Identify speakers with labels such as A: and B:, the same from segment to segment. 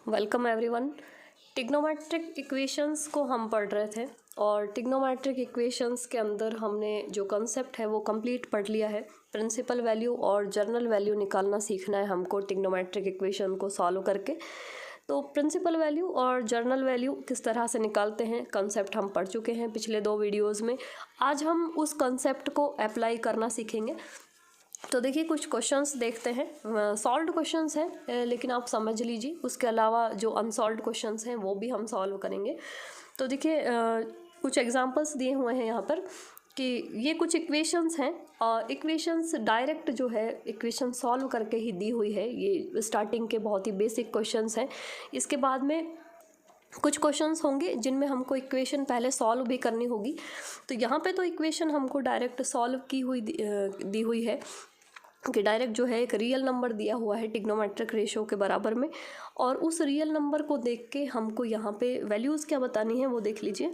A: Welcome everyone. Trigonometric equations को हम पढ़ रहे थे और ट्रिग्नोमेट्रिक इक्वेशंस के अंदर हमने जो कंसेप्ट है वो कंप्लीट पढ़ लिया है। प्रिंसिपल वैल्यू और जर्नल वैल्यू निकालना सीखना है हमको ट्रिग्नोमेट्रिक इक्वेशन को सॉल्व करके। तो प्रिंसिपल वैल्यू और जर्नल वैल्यू किस तरह से निकालते हैं कंसेप्ट हम पढ़ चुके हैं पिछले 2 वीडियोज़ में। आज हम उस कंसेप्ट को अप्लाई करना सीखेंगे। तो देखिए कुछ क्वेश्चंस देखते हैं। सॉल्व्ड क्वेश्चंस हैं लेकिन आप समझ लीजिए, उसके अलावा जो अनसॉल्व्ड क्वेश्चंस हैं वो भी हम सॉल्व करेंगे। तो देखिए कुछ एग्जांपल्स दिए हुए हैं यहाँ पर कि ये कुछ इक्वेशंस हैं और इक्वेशंस डायरेक्ट जो है इक्वेशन सॉल्व करके ही दी हुई है। ये स्टार्टिंग के बहुत ही बेसिक क्वेश्चंस हैं। इसके बाद में कुछ क्वेश्चंस होंगे जिनमें हमको इक्वेशन पहले सॉल्व भी करनी होगी। तो यहाँ पे तो इक्वेशन हमको डायरेक्ट सॉल्व की हुई दी हुई है कि डायरेक्ट जो है एक रियल नंबर दिया हुआ है ट्रिग्नोमेट्रिक रेशियो के बराबर में, और उस रियल नंबर को देख के हमको यहाँ पे वैल्यूज़ क्या बतानी है वो देख लीजिए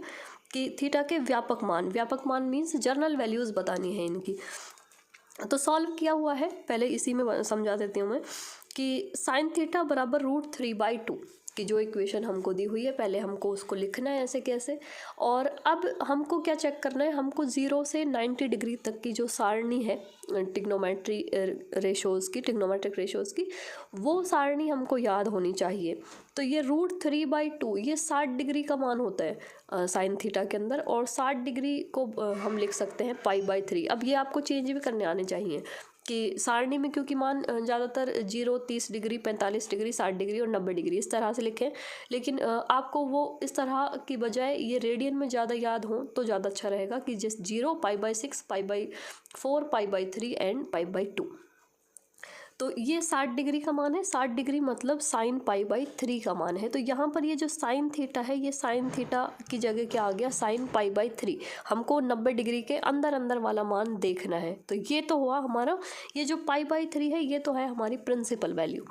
A: कि थीटा के व्यापक मान मीन्स जर्नल वैल्यूज़ बतानी है इनकी। तो सॉल्व किया हुआ है, पहले इसी में समझा देती हूँ मैं कि साइन थीटा बराबर √3/2 की जो इक्वेशन हमको दी हुई है, पहले हमको उसको लिखना है ऐसे कैसे। और अब हमको क्या चेक करना है, हमको 0 से 90 डिग्री तक की जो सारणी है ट्रिग्नोमेट्रिक रेशोज़ की वो सारणी हमको याद होनी चाहिए। तो ये √3/2 ये 60 डिग्री का मान होता है साइन थीटा के अंदर, और 60 डिग्री को हम लिख सकते हैं π/3। अब ये आपको चेंज भी करने आने चाहिए कि सारणी में, क्योंकि मान ज़्यादातर 0, 30 डिग्री, 45 डिग्री, 60 डिग्री और 90 डिग्री इस तरह से लिखें, लेकिन आपको वो इस तरह की बजाय ये रेडियन में ज़्यादा याद हो तो ज़्यादा अच्छा रहेगा कि जिस 0, π/6, π/4, π/3 एंड π/2। तो ये 60 डिग्री का मान है। 60 डिग्री मतलब साइन π/3 का मान है। तो यहाँ पर ये जो साइन थीटा है, ये साइन थीटा की जगह क्या आ गया, साइन π/3। हमको 90 डिग्री के अंदर अंदर वाला मान देखना है। तो ये तो हुआ हमारा, ये जो π/3 है ये तो है हमारी प्रिंसिपल वैल्यू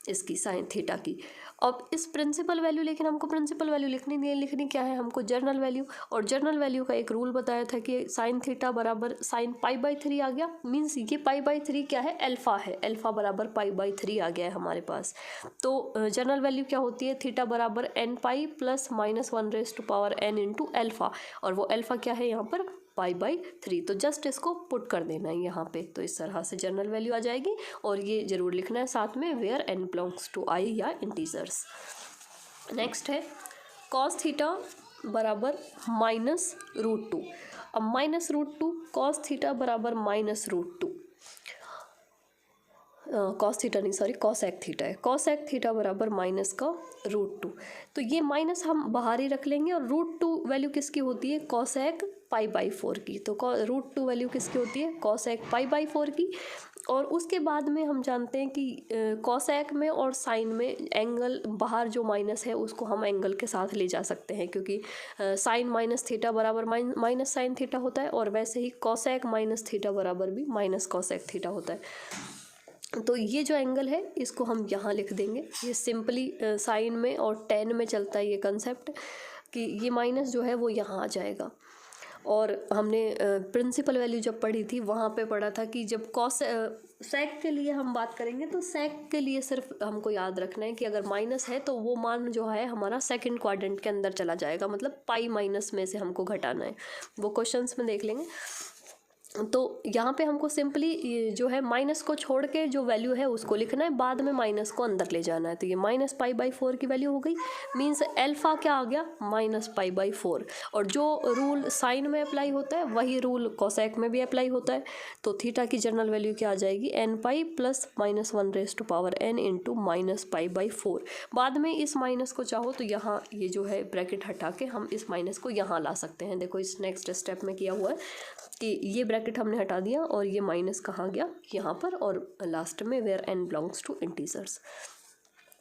A: इसकी साइन थीटा की। अब इस प्रिंसिपल वैल्यू, लेकिन हमको प्रिंसिपल वैल्यू लिखनी नहीं है, लिखनी क्या है हमको जर्नल वैल्यू। और जर्नल वैल्यू का एक रूल बताया था कि साइन थीटा बराबर साइन π/3 आ गया, मीन्स ये π/3 क्या है, अल्फा है, अल्फा बराबर π/3 आ गया है हमारे पास। तो जर्नल वैल्यू क्या होती है, थीटा बराबर nπ plus -1n into alpha, और वो अल्फा क्या है यहाँ पर π/3। तो जस्ट इसको पुट कर देना है यहाँ पे, तो इस तरह से जनरल वैल्यू आ जाएगी। और ये जरूर लिखना है साथ में where n belongs to i या इंटीजर्स। नेक्स्ट है cos थीटा बराबर -√2। अब -√2 cos थीटा बराबर -√2, कॉसेक थीटा है। कॉसेक थीटा बराबर -√2। तो ये माइनस हम बाहर ही रख लेंगे, और √2 वैल्यू किसकी होती है, कॉसेक π/4 की। तो √2 वैल्यू किसकी होती है, कॉसेक π/4 की। और उसके बाद में हम जानते हैं कि कॉसेक में और साइन में एंगल, बाहर जो माइनस है उसको हम एंगल के साथ ले जा सकते हैं, क्योंकि साइन माइनस थीटा बराबर माइनस साइन थीटा होता है, और वैसे ही कॉसेक माइनस थीटा बराबर भी माइनस कॉसेक थीटा होता है। तो ये जो एंगल है इसको हम यहाँ लिख देंगे। ये सिंपली साइन में और टेन में चलता है ये कंसेप्ट कि ये माइनस जो है वो यहाँ आ जाएगा। और हमने प्रिंसिपल वैल्यू जब पढ़ी थी वहाँ पे पढ़ा था कि जब सेक के लिए हम बात करेंगे तो सेक के लिए सिर्फ हमको याद रखना है कि अगर माइनस है तो वो मान जो है हमारा सेकंड क्वाड्रेंट के अंदर चला जाएगा, मतलब π- में से हमको घटाना है। वो क्वेश्चंस में देख लेंगे। तो यहाँ पे हमको सिंपली जो है माइनस को छोड़ के जो वैल्यू है उसको लिखना है, बाद में माइनस को अंदर ले जाना है। तो ये -π/4 की वैल्यू हो गई, मीन्स अल्फा क्या आ गया, -π/4। और जो रूल साइन में अप्लाई होता है वही रूल कोसेक में भी अप्लाई होता है। तो थीटा की जनरल वैल्यू क्या आ जाएगी, nπ प्लस -1n इंटू -π/4। बाद में इस माइनस को चाहो तो यहाँ ये जो है ब्रैकेट हटा के हम इस माइनस को यहाँ ला सकते हैं। देखो इस नेक्स्ट स्टेप में किया हुआ है कि ये ब्रैकेट हमने हटा दिया और ये माइनस कहाँ गया, यहाँ पर, और लास्ट में where n belongs to integers.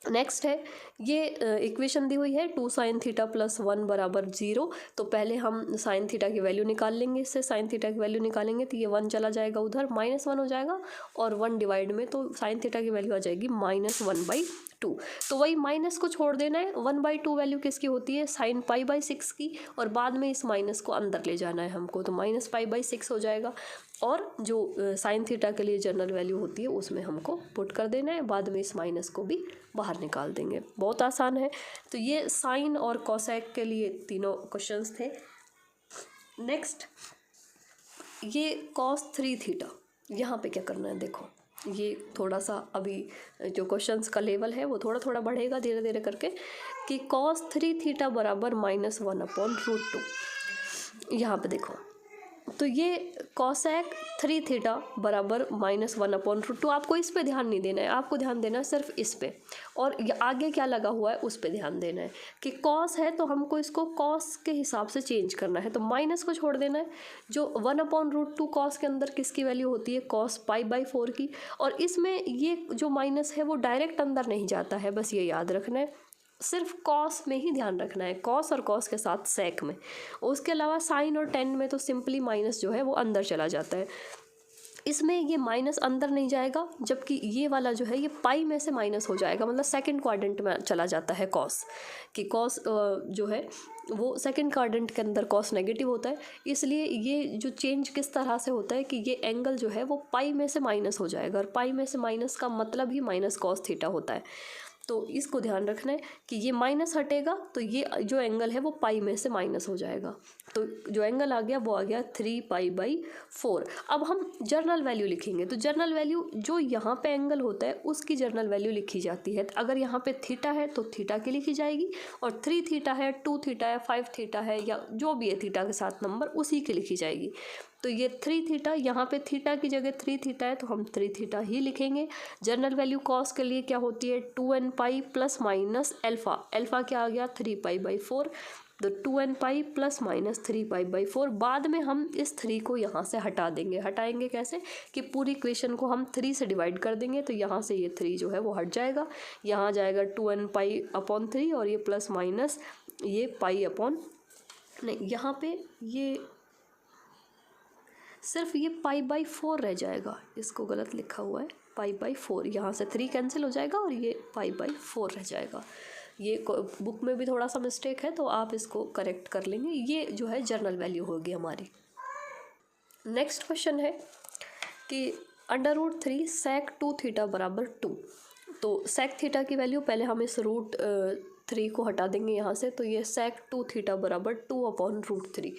A: Next है ये इक्वेशन दी हुई है 2 sin थीटा प्लस 1 बराबर 0। तो पहले हम साइन थीटा की वैल्यू निकाल लेंगे, इससे साइन थीटा की वैल्यू निकालेंगे तो ये 1 चला जाएगा उधर, -1 हो जाएगा, और 1 डिवाइड में तो साइन थीटा की वैल्यू आ जाएगी -1/2। 2। तो वही माइनस को छोड़ देना है। 1/2 वैल्यू किसकी होती है, साइन π/6 की, और बाद में इस माइनस को अंदर ले जाना है हमको, तो माइनस π/6 हो जाएगा। और जो साइन थीटा के लिए जनरल वैल्यू होती है उसमें हमको पुट कर देना है, बाद में इस माइनस को भी बाहर निकाल देंगे। बहुत आसान है। तो ये साइन और कोसेक के लिए तीनों क्वेश्चंस थे। नेक्स्ट ये cos 3 थीटा, यहाँ पे क्या करना है देखो, ये थोड़ा सा अभी जो क्वेश्चंस का लेवल है वो थोड़ा थोड़ा बढ़ेगा धीरे धीरे करके, कि cos 3 थीटा बराबर -1/√2। यहाँ पे देखो, तो ये कोसेक 3 थीटा बराबर -1/√2। आपको इस पे ध्यान नहीं देना है, आपको ध्यान देना है सिर्फ इस पे, और ये आगे क्या लगा हुआ है उस पे ध्यान देना है। कि कॉस है तो हमको इसको कॉस के हिसाब से चेंज करना है, तो माइनस को छोड़ देना है। जो 1/√2 कॉस के अंदर किसकी वैल्यू होती है, cos π/4 की, और इसमें ये जो माइनस है वो डायरेक्ट अंदर नहीं जाता है, बस ये याद रखना है। सिर्फ कॉस में ही ध्यान रखना है, कॉस और कॉस के साथ सेक में। उसके अलावा साइन और टेन में तो सिंपली माइनस जो है वो अंदर चला जाता है। इसमें ये माइनस अंदर नहीं जाएगा, जबकि ये वाला जो है ये पाई में से माइनस हो जाएगा, मतलब सेकंड क्वाड्रेंट में चला जाता है कॉस। कि कॉस जो है वो सेकंड क्वाड्रेंट के अंदर कॉस नेगेटिव होता है, इसलिए ये जो चेंज किस तरह से होता है कि ये एंगल जो है वो पाई में से माइनस हो जाएगा, और पाई में से माइनस का मतलब ही माइनस cos थीटा होता है। तो इसको ध्यान रखना है कि ये माइनस हटेगा तो ये जो एंगल है वो पाई में से माइनस हो जाएगा। तो जो एंगल आ गया वो आ गया 3π/4। अब हम जर्नल वैल्यू लिखेंगे, तो जर्नल वैल्यू जो यहाँ पे एंगल होता है उसकी जर्नल वैल्यू लिखी जाती है। अगर यहाँ पे थीटा है तो थीटा की लिखी जाएगी, और 3 थीटा है, 2 थीटा है, 5 थीटा है, या जो भी है थीटा के साथ नंबर उसी की लिखी जाएगी। तो ये 3 थीटा, यहाँ पे थीटा की जगह 3 थीटा है तो हम 3 थीटा ही लिखेंगे। जर्नल वैल्यू कॉस के लिए क्या होती है, 2nπ plus minus alpha. Alpha क्या आ गया, 3π/4। तो 2nπ प्लस माइनस 3π/4। बाद में हम इस 3 को यहाँ से हटा देंगे। हटाएंगे कैसे, कि पूरी इक्वेशन को हम 3 से डिवाइड कर देंगे, तो यहाँ से ये 3 जो है वो हट जाएगा। यहाँ जाएगा 2nπ/3, और ये प्लस माइनस ये नहीं, यहाँ पे ये सिर्फ ये π/4 रह जाएगा, इसको गलत लिखा हुआ है, π/4। यहाँ से 3 कैंसिल हो जाएगा और ये π/4 रह जाएगा। ये बुक में भी थोड़ा सा मिस्टेक है तो आप इसको करेक्ट कर लेंगे। ये जो है जर्नल वैल्यू होगी हमारी। नेक्स्ट क्वेश्चन है कि √3 sec 2 थीटा बराबर 2। तो sec थीटा की वैल्यू, पहले हम इस √3 को हटा देंगे यहाँ से, तो ये sec 2 थीटा बराबर 2/√3।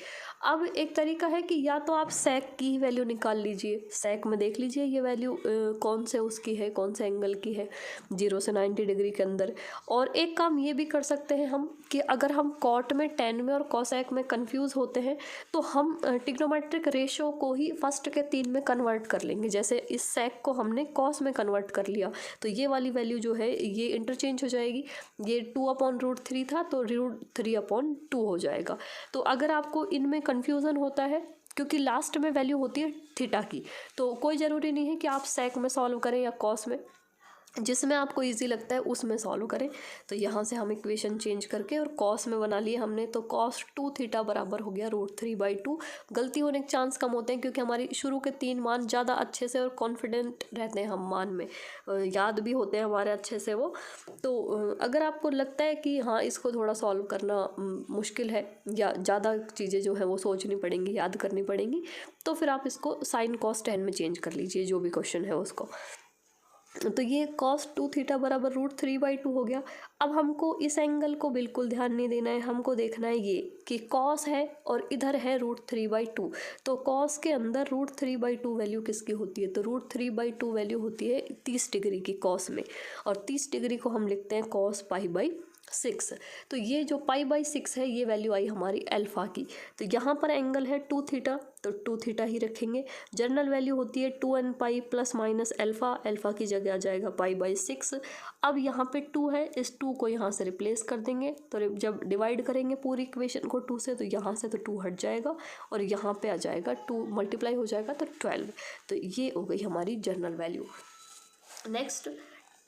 A: अब एक तरीका है कि या तो आप sec की ही वैल्यू निकाल लीजिए, sec में देख लीजिए ये वैल्यू कौन से उसकी है, कौन से एंगल की है 0 से 90 डिग्री के अंदर। और एक काम ये भी कर सकते हैं हम कि अगर हम cot में, tan में और cosec में कंफ्यूज होते हैं तो हम ट्रिग्नोमेट्रिक रेशो को ही फर्स्ट के 3 में कन्वर्ट कर लेंगे। जैसे इस sec को हमने cos में कन्वर्ट कर लिया तो ये वाली वैल्यू जो है ये इंटरचेंज हो जाएगी। ये 2/√3 था तो √3/2 हो जाएगा। तो अगर आपको इनमें कन्फ्यूज़न होता है, क्योंकि लास्ट में वैल्यू होती है थीटा की, तो कोई ज़रूरी नहीं है कि आप sec में सॉल्व करें या cos में, जिसमें आपको इजी लगता है उसमें सॉल्व करें। तो यहाँ से हम इक्वेशन चेंज करके और cos में बना लिए हमने, तो cos 2 थीटा बराबर हो गया √3/2। गलती होने के चांस कम होते हैं क्योंकि हमारी शुरू के 3 मान ज़्यादा अच्छे से और कॉन्फिडेंट रहते हैं, हम मान में याद भी होते हैं हमारे अच्छे से वो। तो अगर आपको लगता है कि हाँ इसको थोड़ा सॉल्व करना मुश्किल है या ज़्यादा चीज़ें जो हैं वो सोचनी पड़ेंगी, याद करनी पड़ेंगी, तो फिर आप इसको sin cos tan में चेंज कर लीजिए जो भी क्वेश्चन है उसको। तो ये cos 2 थीटा बराबर √3/2 हो गया। अब हमको इस एंगल को बिल्कुल ध्यान नहीं देना है, हमको देखना है ये कि cos है और इधर है √3/2। तो cos के अंदर √3/2 वैल्यू किसकी होती है, तो √3/2 वैल्यू होती है 30 डिग्री की cos में, और 30 डिग्री को हम लिखते हैं cos π/6। तो ये जो π/6 है ये वैल्यू आई हमारी अल्फ़ा की। तो यहाँ पर एंगल है 2 थीटा, तो 2 थीटा ही रखेंगे। जर्नल वैल्यू होती है 2nπ plus minus alpha, alpha की जगह आ जाएगा π/6। अब यहाँ पे 2 है, इस 2 को यहाँ से रिप्लेस कर देंगे, तो जब डिवाइड करेंगे पूरी इक्वेशन को 2 से तो यहाँ से तो 2 हट जाएगा और यहाँ पे आ जाएगा 2 मल्टीप्लाई हो जाएगा तो 12। तो ये हो गई हमारी journal value. Next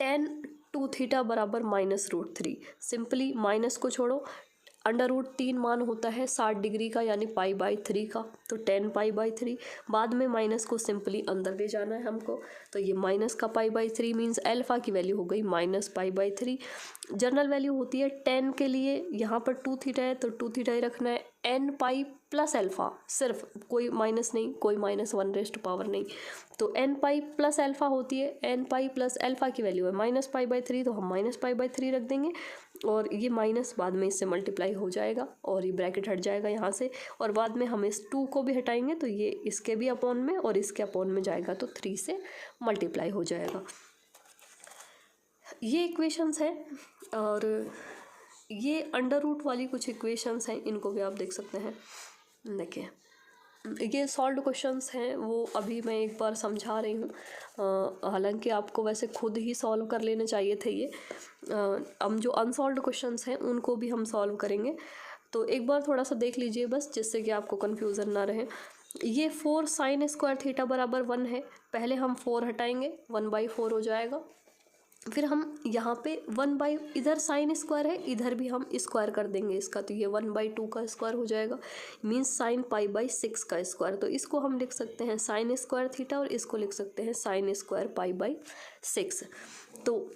A: tan 2 theta बराबर -√3। सिंपली माइनस को छोड़ो, √3 मान होता है 60 डिग्री का यानी π/3 का, तो 10 π/3। बाद में माइनस को सिंपली अंदर ले जाना है हमको, तो ये माइनस का π/3 मीन्स अल्फ़ा की वैल्यू हो गई -π/3। जनरल वैल्यू होती है 10 के लिए, यहाँ पर 2 थीटा है तो 2 थीटा ही रखना है, n पाई प्लस अल्फ़ा, सिर्फ कोई माइनस नहीं, कोई -1 नहीं, तो n पाई प्लस अल्फ़ा होती है, n पाई प्लस अल्फ़ा की वैल्यू है -π/3, तो हम -π/3 रख देंगे और ये माइनस बाद में इससे मल्टीप्लाई हो जाएगा और ये ब्रैकेट हट जाएगा यहाँ से, और बाद में हम इस 2 को भी हटाएंगे तो ये इसके भी अपॉन में और इसके अपॉन में जाएगा, तो 3 से मल्टीप्लाई हो जाएगा। ये इक्वेशंस हैं और ये अंडर रूट वाली कुछ इक्वेशंस हैं, इनको भी आप देख सकते हैं। देखिए ये सॉल्व्ड क्वेश्चंस हैं, वो अभी मैं एक बार समझा रही हूँ, हालांकि आपको वैसे खुद ही सॉल्व कर लेने चाहिए थे ये। हम जो अनसॉल्व्ड क्वेश्चंस हैं उनको भी हम सॉल्व करेंगे, तो एक बार थोड़ा सा देख लीजिए बस, जिससे कि आपको कन्फ्यूज़न ना रहे। ये 4 sin² थीटा बराबर 1 है, पहले हम 4 हटाएंगे, 1/4 हो जाएगा। फिर हम यहाँ पे 1/ इधर sin² है, इधर भी हम स्क्वायर कर देंगे इसका, तो ये 1/2 का स्क्वायर हो जाएगा, मीन्स sin π/6 का स्क्वायर। तो इसको हम लिख सकते हैं sin² थीटा और इसको लिख सकते हैं sin² π/6। तो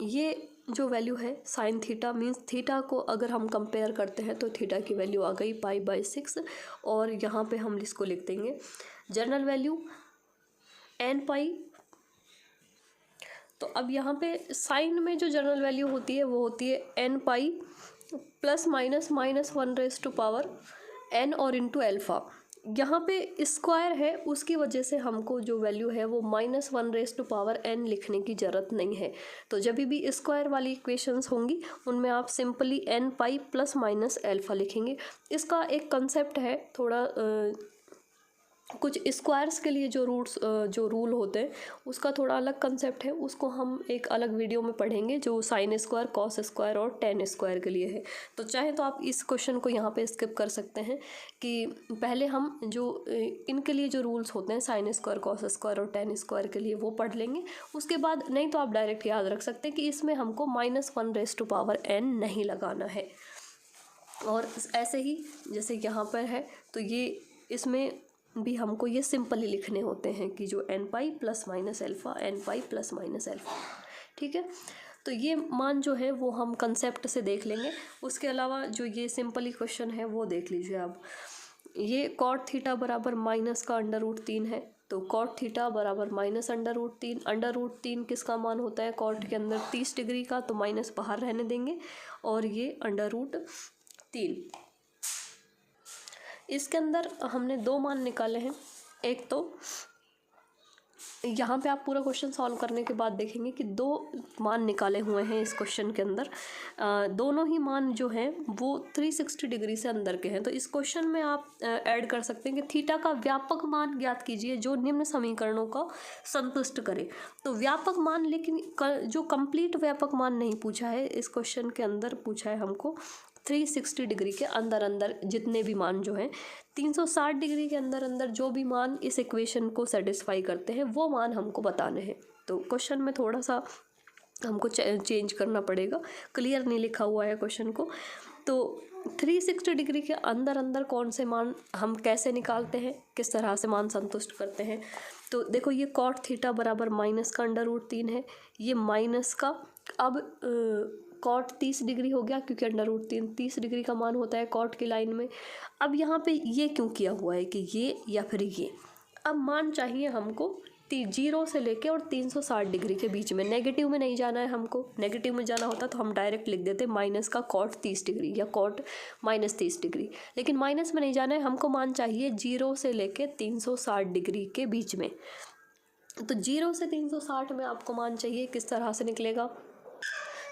A: ये जो वैल्यू है sin थीटा मीन्स थीटा को अगर हम कंपेयर करते हैं तो थीटा की वैल्यू आ गई π/6, और यहाँ पे हम इसको लिख देंगे जनरल वैल्यू n पाई। तो अब यहाँ पे साइन में जो जनरल वैल्यू होती है वो होती है n pi plus minus -1n और इंटू अल्फ़ा। यहाँ पे स्क्वायर है, उसकी वजह से हमको जो वैल्यू है वो -1n लिखने की ज़रूरत नहीं है। तो जब भी स्क्वायर वाली इक्वेशंस होंगी उनमें आप simply n pi plus minus alpha लिखेंगे। इसका एक कंसेप्ट है थोड़ा, कुछ स्क्वायर्स के लिए जो रूल होते हैं उसका थोड़ा अलग कंसेप्ट है, उसको हम एक अलग वीडियो में पढ़ेंगे, जो sin², cos² और tan² के लिए है। तो चाहे तो आप इस क्वेश्चन को यहाँ पे स्किप कर सकते हैं कि पहले हम जो इनके लिए जो रूल्स होते हैं sin², cos² और tan² के लिए वो पढ़ लेंगे, उसके बाद नहीं तो आप डायरेक्ट याद रख सकते हैं कि इसमें हमको -1n नहीं लगाना है। और ऐसे ही जैसे यहाँ पर है तो ये इसमें भी हमको ये सिंपली लिखने होते हैं कि जो n pi plus minus alpha, n pi plus minus alpha, ठीक है। तो ये मान जो है वो हम कंसेप्ट से देख लेंगे। उसके अलावा जो ये सिंपली क्वेश्चन है वो देख लीजिए आप। ये कॉट थीटा बराबर माइनस का √3 है, तो कॉट थीटा बराबर माइनस √3। √3 किसका मान होता है कॉट के अंदर 30 डिग्री का, तो माइनस बाहर रहने देंगे, और ये √3। इसके अंदर हमने 2 मान निकाले हैं। एक तो यहाँ पे आप पूरा क्वेश्चन सॉल्व करने के बाद देखेंगे कि 2 मान निकाले हुए हैं इस क्वेश्चन के अंदर। दोनों ही मान जो हैं वो 360 डिग्री से अंदर के हैं। तो इस क्वेश्चन में आप ऐड कर सकते हैं कि थीटा का व्यापक मान ज्ञात कीजिए जो निम्न समीकरणों का संतुष्ट करे। तो व्यापक मान, लेकिन जो कंप्लीट व्यापक मान नहीं पूछा है इस क्वेश्चन के अंदर, पूछा है हमको 360 डिग्री के अंदर जितने भी मान जो हैं, 360 डिग्री के अंदर जो भी मान इस इक्वेशन को सेटिस्फाई करते हैं वो मान हमको बताने हैं। तो क्वेश्चन में थोड़ा सा हमको चेंज करना पड़ेगा, क्लियर नहीं लिखा हुआ है क्वेश्चन को। तो 360 डिग्री के अंदर कौन से मान हम कैसे निकालते हैं, किस तरह से मान संतुष्ट करते हैं। तो देखो ये कॉट थीटा बराबर माइनस का √3 है, ये माइनस का, अब कॉट 30 डिग्री हो गया क्योंकि √3 30 डिग्री का मान होता है कॉट की लाइन में। अब यहाँ पे ये क्यों किया हुआ है कि ये या फिर ये, अब मान चाहिए हमको 0 से लेके और 360 डिग्री के बीच में, नेगेटिव में नहीं जाना है हमको। नेगेटिव में जाना होता तो हम डायरेक्ट लिख देते माइनस का कॉट 30 डिग्री या कॉट -30 डिग्री, लेकिन माइनस में नहीं जाना है हमको, मान चाहिए 0 से लेके 360 डिग्री के बीच में। तो 0 से 360 में आपको मान चाहिए, किस तरह से निकलेगा।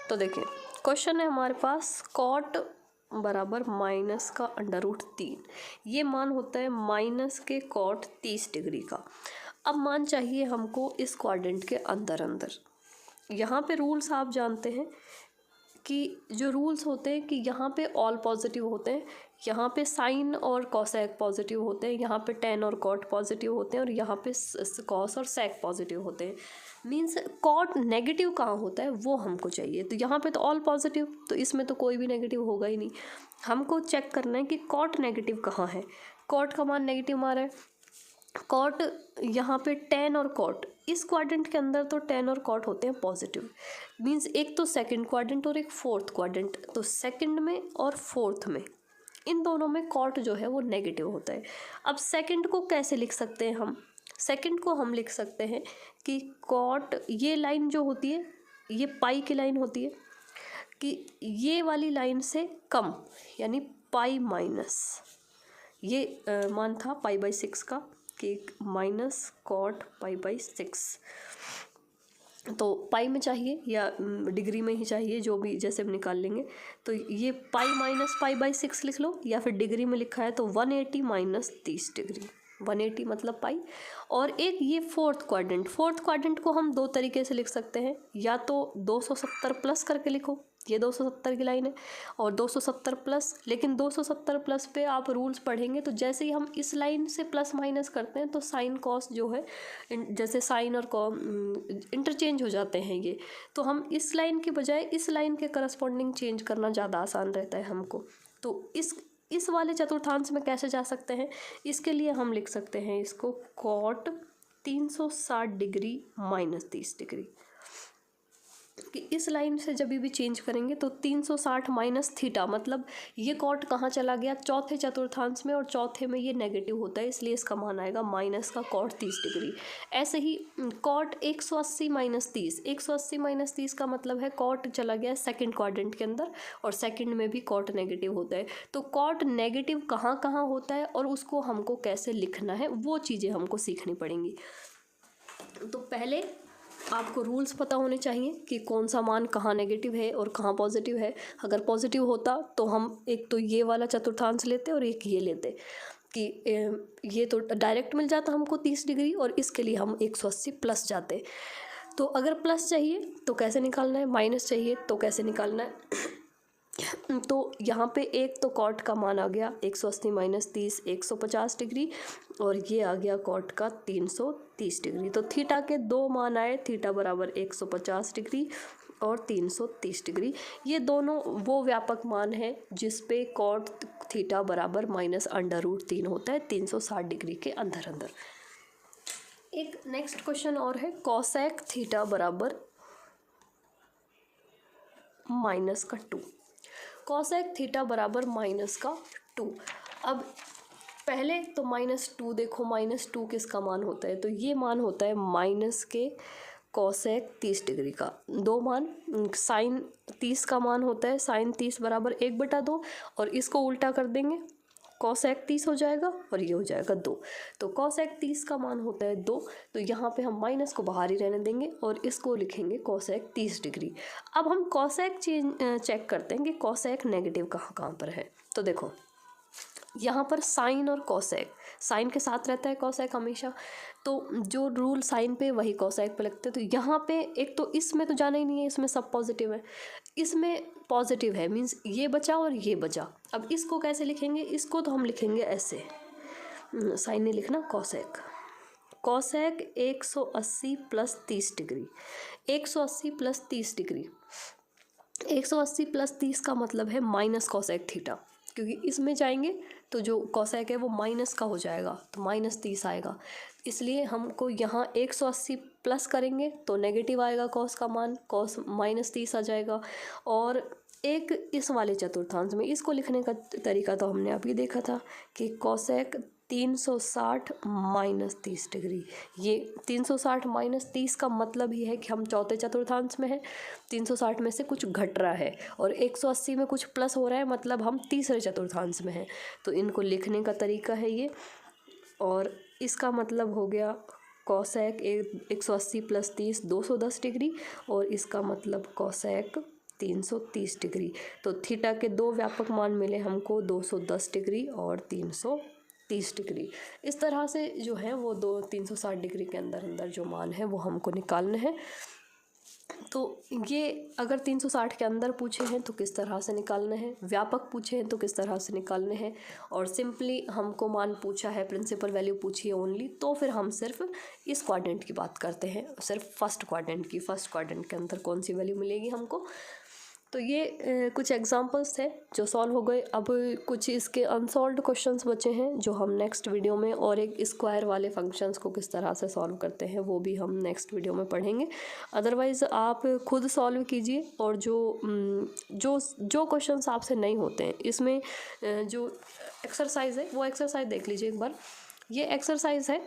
A: तो देखिए क्वेश्चन है हमारे पास कॉट बराबर माइनस का √3, ये मान होता है माइनस के कॉट 30 डिग्री का। अब मान चाहिए हमको इस क्वाड्रेंट के अंदर। यहाँ पे रूल्स आप जानते हैं कि जो रूल्स होते हैं कि यहाँ पे ऑल पॉजिटिव होते हैं, यहाँ पे साइन और कॉसेक पॉजिटिव होते हैं, यहाँ पे टेन और कॉट पॉजिटिव होते हैं, और यहाँ पे कॉस और सेक पॉजिटिव होते हैं। मीन्स कॉट नेगेटिव कहाँ होता है वो हमको चाहिए। तो यहाँ पे तो ऑल पॉजिटिव, तो इसमें तो कोई भी नेगेटिव होगा ही नहीं। हमको चेक करना है कि कॉट नेगेटिव कहाँ है। कॉट का मान नेगेटिव आ रहा है। कॉट यहाँ पे टेन और कॉट, इस क्वाड्रेंट के अंदर तो टेन और कॉट होते हैं पॉजिटिव। मीन्स एक तो सेकंड क्वाड्रेंट और एक फोर्थ क्वाड्रेंट, तो सेकंड में और फोर्थ में इन दोनों में कॉट जो है वो नेगेटिव होता है। अब सेकंड को कैसे लिख सकते हैं हम? सेकंड को हम लिख सकते हैं कि कॉट, ये लाइन जो होती है ये पाई की लाइन होती है, कि ये वाली लाइन से कम, यानी पाई माइनस, ये मान था पाई बाई 6 का, कि माइनस कॉट पाई बाई 6, तो पाई में चाहिए या डिग्री में ही चाहिए, जो भी जैसे हम निकाल लेंगे। तो ये पाई माइनस पाई बाई 6 लिख लो, या फिर डिग्री में लिखा है तो 180 माइनस 30 डिग्री, 180 मतलब पाई। और एक ये फोर्थ क्वाड्रेंट को हम दो तरीके से लिख सकते हैं, या तो 270 प्लस करके लिखो, ये 270 की लाइन है और 270 प्लस, लेकिन 270 प्लस पे आप रूल्स पढ़ेंगे तो जैसे ही हम इस लाइन से प्लस माइनस करते हैं तो साइन कॉस जो है, जैसे साइन और इंटरचेंज हो जाते हैं ये, तो हम इस लाइन के बजाय इस लाइन के करस्पॉन्डिंग चेंज करना ज़्यादा आसान रहता है हमको। तो इस वाले चतुर्थांश में कैसे जा सकते हैं? इसके लिए हम लिख सकते हैं इसको कॉट 360 डिग्री माइनस 30 डिग्री, कि इस लाइन से जब भी चेंज करेंगे तो 360 माइनस थीटा, मतलब ये कॉट कहाँ चला गया? चौथे चतुर्थांश में, और चौथे में ये नेगेटिव होता है, इसलिए इसका मान आएगा माइनस का कॉट 30 डिग्री। ऐसे ही कॉट 180 माइनस 30, 180 माइनस 30 का मतलब है कॉट चला गया सेकंड क्वाड्रेंट के अंदर, और सेकंड में भी कॉट नेगेटिव होता है। तो कॉट नेगेटिव कहाँ कहाँ होता है और उसको हमको कैसे लिखना है वो चीज़ें हमको सीखनी पड़ेंगी। तो पहले आपको रूल्स पता होने चाहिए कि कौन सा मान कहाँ नेगेटिव है और कहाँ पॉजिटिव है। अगर पॉजिटिव होता तो हम एक तो ये वाला चतुर्थांश लेते और एक ये लेते, कि ये तो डायरेक्ट मिल जाता हमको 30 डिग्री, और इसके लिए हम 180 प्लस जाते। तो अगर प्लस चाहिए तो कैसे निकालना है, माइनस चाहिए तो कैसे निकालना है? तो यहाँ पे एक तो कॉट का मान आ गया 180 माइनस 30 150 डिग्री, और ये आ गया कॉट का 330 डिग्री। तो थीटा के दो मान आए, थीटा बराबर 150 डिग्री और 330 डिग्री। ये दोनों वो व्यापक मान है जिस पे कॉट थीटा बराबर माइनस √3 होता है 360 डिग्री के अंदर अंदर। एक नेक्स्ट क्वेश्चन और है, कॉसेक थीटा बराबर माइनस का 2, कॉसेक थीटा बराबर माइनस का 2। अब पहले तो -2 देखो, -2 किसका मान होता है? तो ये मान होता है माइनस के कॉसेक 30 डिग्री का। दो मान, साइन 30 का मान होता है साइन 30 बराबर 1/2, और इसको उल्टा कर देंगे कॉसेक 30 हो जाएगा और ये हो जाएगा 2। तो कॉसेक 30 का मान होता है 2, तो यहाँ पे हम माइनस को बाहर ही रहने देंगे और इसको लिखेंगे कॉसेक 30 डिग्री। अब हम कॉसेक चेक करते हैं कि कॉसेक नेगेटिव कहाँ कहाँ पर है। तो देखो यहाँ पर साइन और कॉसेक, साइन के साथ रहता है कॉसेक हमेशा, तो जो रूल साइन पे वही कॉसेक पे लगते हैं। तो यहाँ पे एक तो इसमें तो जाना ही नहीं है, इसमें सब पॉजिटिव है, इसमें पॉजिटिव है, मीन्स ये बचा और ये बचा। अब इसको कैसे लिखेंगे? इसको तो हम लिखेंगे ऐसे, साइन नहीं लिखना, cosec. Cosec 180 plus 30 degree, 180 plus 30 degree, 180 plus 30 का मतलब है माइनस कॉसेक थीटा, क्योंकि इसमें जाएंगे तो जो कॉसेक है वो माइनस का हो जाएगा, तो -30 आएगा। इसलिए हमको यहाँ 180 प्लस करेंगे तो नेगेटिव आएगा कॉस का मान, कॉस -30 आ जाएगा। और एक इस वाले चतुर्थांश में इसको लिखने का तरीका तो हमने अभी देखा था कि कॉसेक 360 माइनस 30 डिग्री, ये 360 माइनस 30 का मतलब ही है कि हम चौथे चतुर्थांश में हैं, 360 में से कुछ घट रहा है और 180 में कुछ प्लस हो रहा है, मतलब हम तीसरे चतुर्थांश में हैं। तो इनको लिखने का तरीका है ये, और इसका मतलब हो गया कॉसेक 180 प्लस 30 210 डिग्री, और इसका मतलब कॉसेक 330 डिग्री। तो थीटा के दो व्यापक मान मिले हमको, 210 डिग्री और 330 डिग्री। इस तरह से जो है वो 360 डिग्री के अंदर अंदर जो मान है वो हमको निकालने हैं। तो ये अगर 360 के अंदर पूछे हैं तो किस तरह से निकालने हैं, व्यापक पूछे हैं तो किस तरह से निकालने हैं, और सिंपली हमको मान पूछा है, प्रिंसिपल वैल्यू पूछी है ओनली, तो फिर हम सिर्फ इस क्वाड्रेंट की बात करते हैं, सिर्फ फर्स्ट क्वाड्रेंट की। फर्स्ट क्वाड्रेंट के अंदर कौन सी वैल्यू मिलेगी हमको। तो ये कुछ एग्जांपल्स थे जो सॉल्व हो गए। अब कुछ इसके अनसॉल्व्ड क्वेश्चंस बचे हैं जो हम नेक्स्ट वीडियो में, और एक स्क्वायर वाले फंक्शंस को किस तरह से सॉल्व करते हैं वो भी हम नेक्स्ट वीडियो में पढ़ेंगे। अदरवाइज़ आप खुद सॉल्व कीजिए, और जो क्वेश्चंस आपसे नहीं होते हैं इसमें जो एक्सरसाइज है वो एक्सरसाइज देख लीजिए एक बार। ये एक्सरसाइज है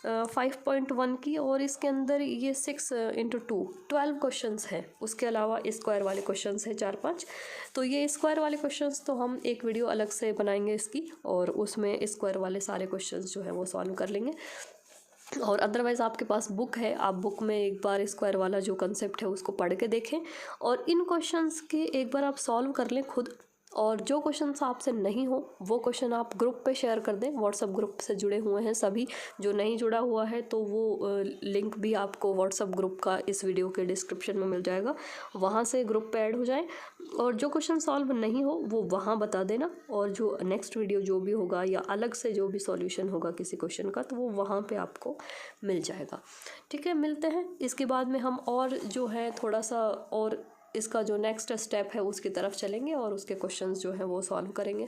A: 5.1 की, और इसके अंदर ये 6 × 2 12 क्वेश्चंस हैं। उसके अलावा स्क्वायर वाले क्वेश्चंस हैं 4-5। तो ये स्क्वायर वाले क्वेश्चंस तो हम एक वीडियो अलग से बनाएंगे इसकी, और उसमें स्क्वायर वाले सारे क्वेश्चंस जो है वो सॉल्व कर लेंगे। और अदरवाइज़ आपके पास बुक है, आप बुक में एक बार स्क्वायर वाला जो कंसेप्ट है उसको पढ़ के देखें, और इन क्वेश्चंस के एक बार आप सॉल्व कर लें खुद। और जो क्वेश्चंस आपसे नहीं हो वो क्वेश्चन आप ग्रुप पे शेयर कर दें। व्हाट्सएप ग्रुप से जुड़े हुए हैं सभी, जो नहीं जुड़ा हुआ है तो वो लिंक भी आपको व्हाट्सएप ग्रुप का इस वीडियो के डिस्क्रिप्शन में मिल जाएगा, वहाँ से ग्रुप पे ऐड हो जाए। और जो क्वेश्चन सॉल्व नहीं हो वो वहाँ बता देना, और जो नेक्स्ट वीडियो जो भी होगा या अलग से जो भी सॉल्यूशन होगा किसी क्वेश्चन का तो वो वहाँ पे आपको मिल जाएगा। ठीक है, मिलते हैं इसके बाद में हम, और जो है थोड़ा सा और इसका जो नेक्स्ट स्टेप है उसकी तरफ चलेंगे और उसके क्वेश्चंस जो हैं वो सॉल्व करेंगे।